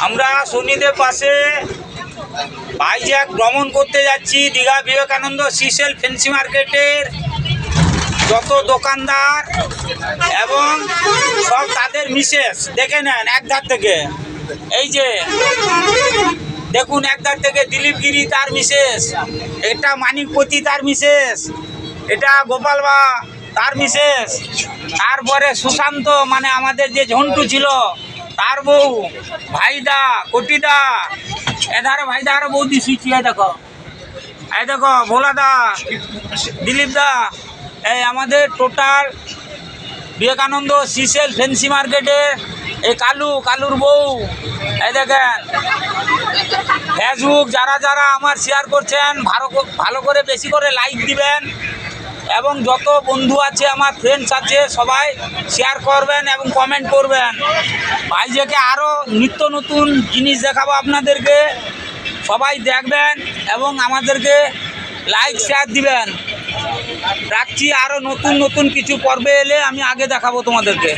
আমরা শনিদেব পাশে ভাইজ্যাক ভ্রমণ করতে যাচ্ছি। দীঘা বিবেকানন্দ সিসেল ফ্যান্সি মার্কেটের যত দোকানদার এবং সব তাদের মিসেস দেখে নেন একধার থেকে। এই যে দেখুন একধার থেকে দিলীপ গিরি তার মিসেস, এটা মানিকপতি তার মিসেস, এটা গোপাল বা তার মিসেস, তারপরে সুশান্ত মানে আমাদের যে ঝন্টু ছিল তার বউ, ভাইদা কোটিদা, এধারে ভাইদা আরো বৌদি শুয়েছি। এই দেখো ভোলা দা, দিলীপ দা, এই আমাদের টোটাল বিবেকানন্দ সিসেল ফ্যান্সি মার্কেটে এই কালুর বউ। এই দেখেন ফেসবুক যারা যারা আমার শেয়ার করছেন ভালো করে বেশি করে লাইক দিবেন এবং যত বন্ধু আছে আমার ফ্রেন্ডস আছে সবাই শেয়ার করবেন এবং কমেন্ট করবেন। ভাইজাকে আরও নিত্য নতুন জিনিস দেখাবো আপনাদেরকে, সবাই দেখবেন এবং আমাদেরকে লাইক শেয়ার দিবেন। রাখছি, আরও নতুন নতুন কিছু পর্বে এলে আমি আগে দেখাবো তোমাদেরকে।